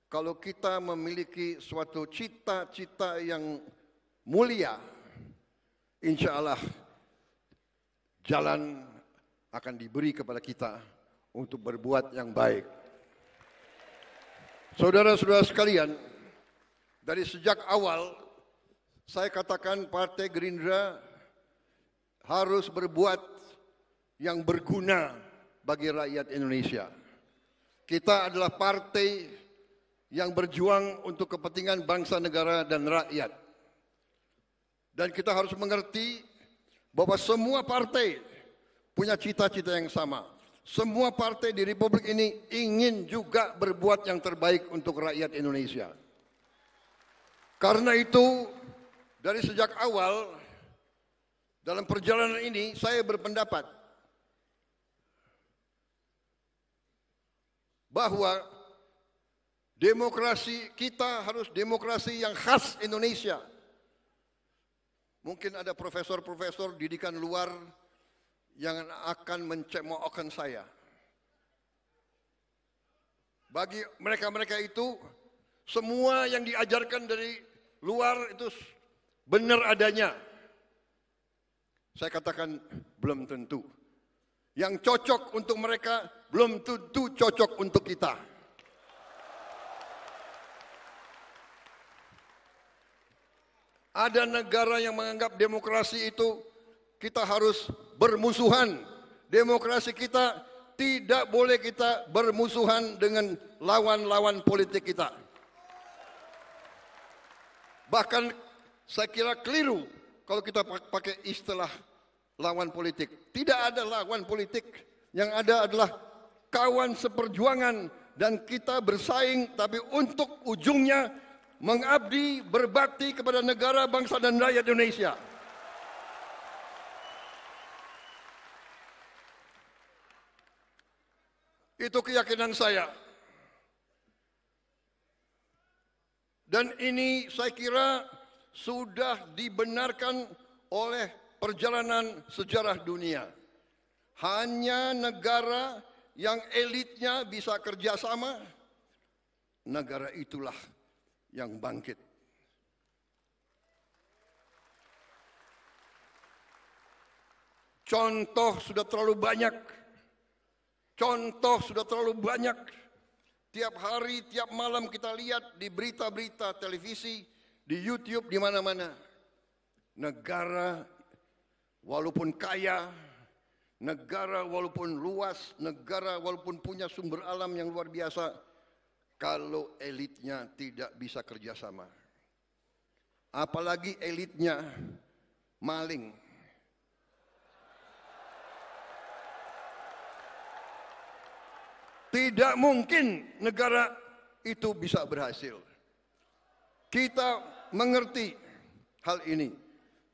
kalau kita memiliki suatu cita-cita yang mulia, insya Allah jalan akan diberi kepada kita untuk berbuat yang baik. Saudara-saudara sekalian, dari sejak awal saya katakan Partai Gerindra harus berbuat yang berguna bagi rakyat Indonesia. Kita adalah partai yang berjuang untuk kepentingan bangsa, negara, dan rakyat. Dan kita harus mengerti bahwa semua partai punya cita-cita yang sama. Semua partai di Republik ini ingin juga berbuat yang terbaik untuk rakyat Indonesia. Karena itu, dari sejak awal, dalam perjalanan ini, saya berpendapat bahwa demokrasi kita harus demokrasi yang khas Indonesia. Mungkin ada profesor-profesor didikan luar yang akan mencemoohkan saya. Bagi mereka-mereka itu, semua yang diajarkan dari luar itu benar adanya. Saya katakan belum tentu. Yang cocok untuk mereka belum tentu cocok untuk kita. Ada negara yang menganggap demokrasi itu kita harus bermusuhan. Demokrasi kita tidak boleh kita bermusuhan dengan lawan-lawan politik kita. Bahkan saya kira keliru kalau kita pakai istilah lawan politik. Tidak ada lawan politik, yang ada adalah kawan seperjuangan dan kita bersaing tapi untuk ujungnya mengabdi, berbakti kepada negara, bangsa dan rakyat Indonesia. Itu keyakinan saya. Dan ini saya kira sudah dibenarkan oleh perjalanan sejarah dunia. Hanya negara yang elitnya bisa kerjasama, negara itulah yang bangkit. Contoh sudah terlalu banyak. Contoh sudah terlalu banyak. Tiap hari, tiap malam kita lihat di berita-berita televisi, di YouTube, di mana-mana. Negara walaupun kaya, negara walaupun luas, negara walaupun punya sumber alam yang luar biasa, kalau elitnya tidak bisa kerjasama. Apalagi elitnya maling. Tidak mungkin negara itu bisa berhasil. Kita mengerti hal ini.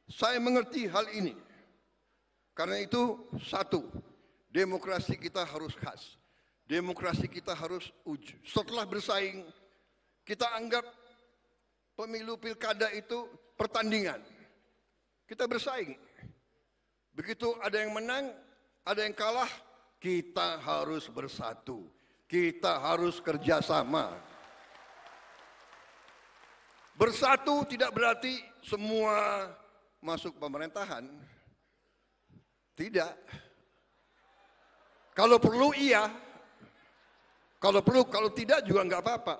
Saya mengerti hal ini. Karena itu, satu, demokrasi kita harus khas. Demokrasi kita harus setelah bersaing, kita anggap pemilu pilkada itu pertandingan. Kita bersaing. Begitu ada yang menang, ada yang kalah, kita harus bersatu. Kita harus kerjasama. Bersatu tidak berarti semua masuk pemerintahan. Tidak. Kalau perlu iya. Kalau perlu, kalau tidak juga nggak apa-apa.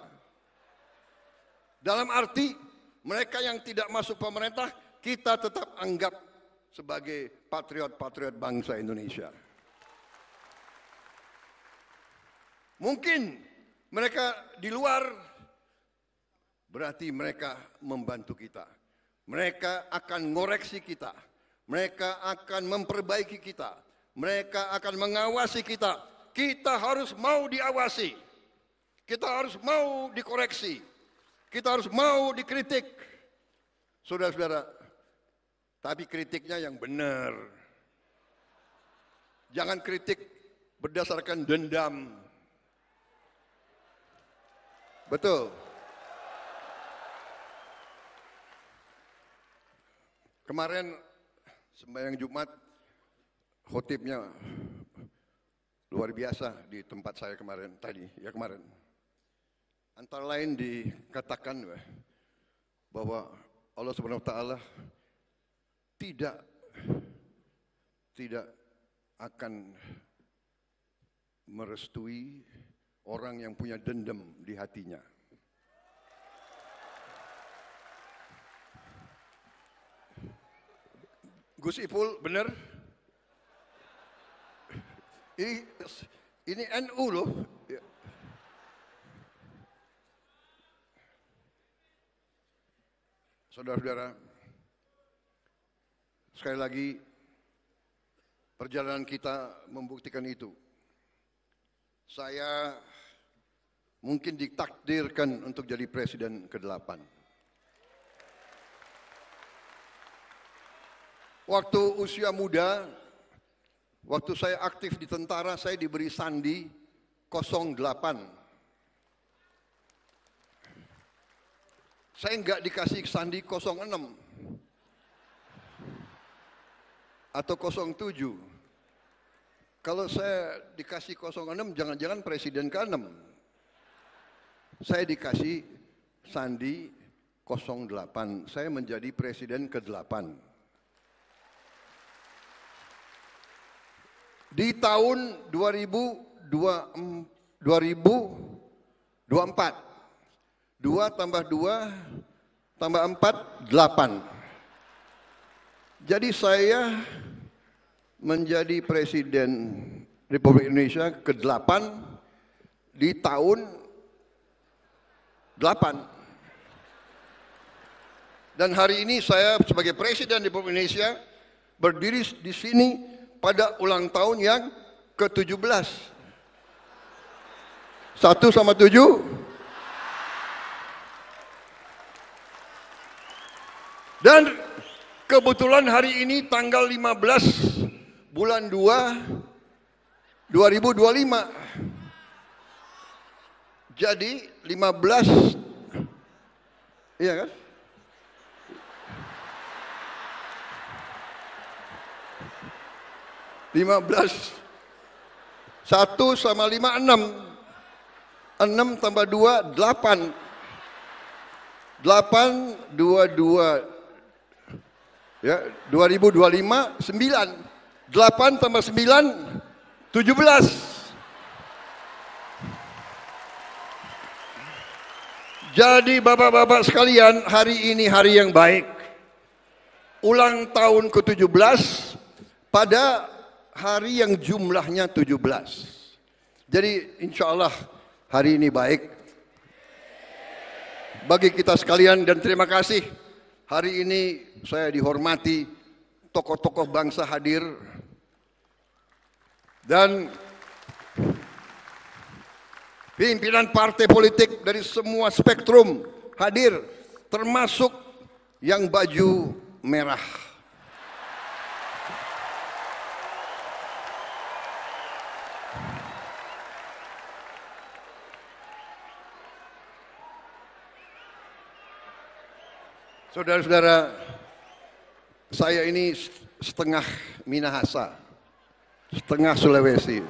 Dalam arti mereka yang tidak masuk pemerintah, kita tetap anggap sebagai patriot-patriot bangsa Indonesia. Mungkin mereka di luar, berarti mereka membantu kita. Mereka akan ngoreksi kita. Mereka akan memperbaiki kita. Mereka akan mengawasi kita. Kita harus mau diawasi. Kita harus mau dikoreksi. Kita harus mau dikritik. Saudara-saudara, tapi kritiknya yang benar. Jangan kritik berdasarkan dendam. Betul. Kemarin sembahyang Jumat, khotibnya luar biasa di tempat saya kemarin. Antara lain dikatakan bahwa Allah Subhanahu wa taala tidak akan merestui orang yang punya dendam di hatinya. Gus Ipul, benar? Ini NU loh. Saudara-saudara, sekali lagi perjalanan kita membuktikan itu. Saya mungkin ditakdirkan untuk jadi presiden ke-8. Waktu usia muda, waktu saya aktif di tentara, saya diberi sandi 08. Saya enggak dikasih sandi 06 atau 07. Kalau saya dikasih 06, jangan-jangan presiden ke-6. Saya dikasih sandi 08, saya menjadi presiden ke-8. Di tahun 2024, 2 tambah 2 tambah 4, 8. Jadi saya menjadi presiden Republik Indonesia ke-8 di tahun 8. Dan hari ini saya sebagai presiden Republik Indonesia berdiri di sini pada ulang tahun yang ke-17. 1 sama 7. Dan kebetulan hari ini tanggal 15 bulan 2 2025. Jadi 15, iya kan? (15) 1 sama 5, 6. 6 tambah 2, 8. 8, 2, ya, 2025, 9. 8 tambah 9, 17. Jadi bapak-bapak sekalian, hari ini hari yang baik. Ulang tahun ke-17 pada hari yang jumlahnya 17. Jadi insya Allah hari ini baik bagi kita sekalian, dan terima kasih hari ini saya dihormati, tokoh-tokoh bangsa hadir dan pimpinan partai politik dari semua spektrum hadir, termasuk yang baju merah. Saudara-saudara, saya ini setengah Minahasa, setengah Sulawesi.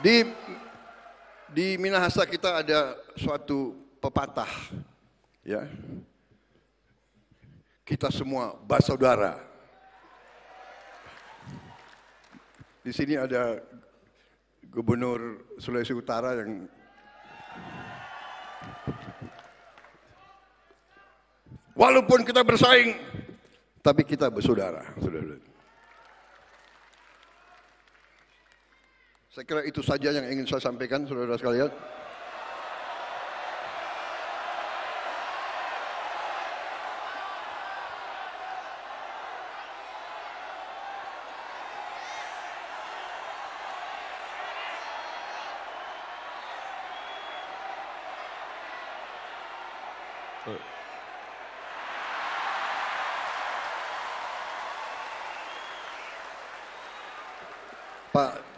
Di Minahasa kita ada suatu pepatah, ya. Kita semua bersaudara. Di sini ada Gubernur Sulawesi Utara yang walaupun kita bersaing, tapi kita bersaudara. Saya kira itu saja yang ingin saya sampaikan, saudara sekalian.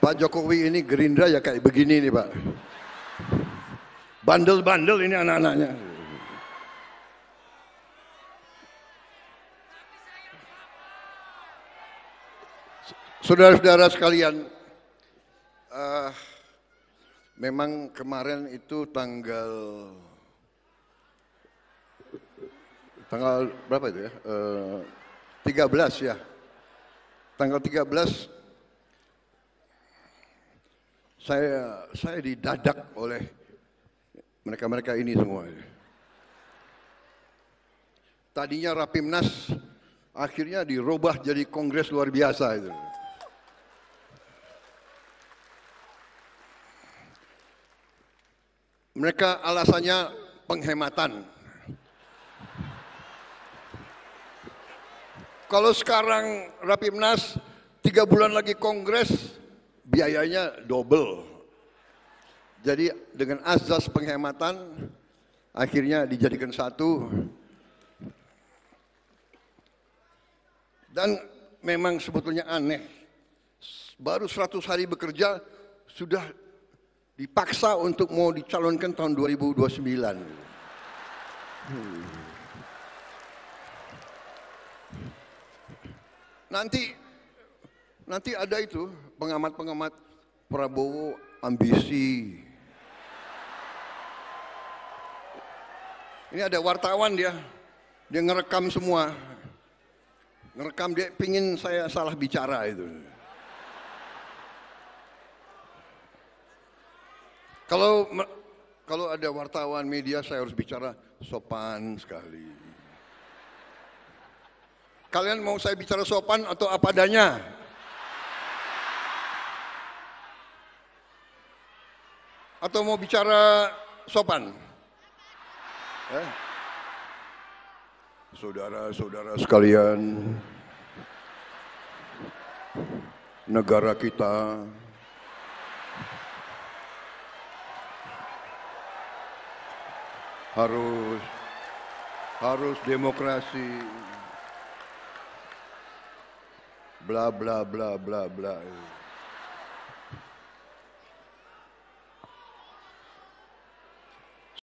Pak Jokowi ini Gerindra ya kayak begini nih Pak. Bandel-bandel ini anak-anaknya. Saudara-saudara sekalian, Memang kemarin itu tanggal berapa itu ya? 13 ya. Tanggal 13 saya didadak oleh mereka-mereka ini semua. Tadinya Rapimnas akhirnya dirubah jadi kongres luar biasa itu. Mereka alasannya penghematan. Kalau sekarang Rapimnas 3 bulan lagi kongres, biayanya double. Jadi dengan azas penghematan, akhirnya dijadikan satu. Dan memang sebetulnya aneh, baru 100 hari bekerja, sudah dipaksa untuk mau dicalonkan tahun 2029. Nanti ada itu pengamat-pengamat Prabowo ambisi. Ini ada wartawan dia ngerekam semua, ngerekam dia pingin saya salah bicara itu. Kalau ada wartawan media saya harus bicara sopan sekali. Kalian mau saya bicara sopan atau apa adanya? Atau mau bicara sopan? Saudara-saudara sekalian, negara kita harus demokrasi, bla bla bla bla bla.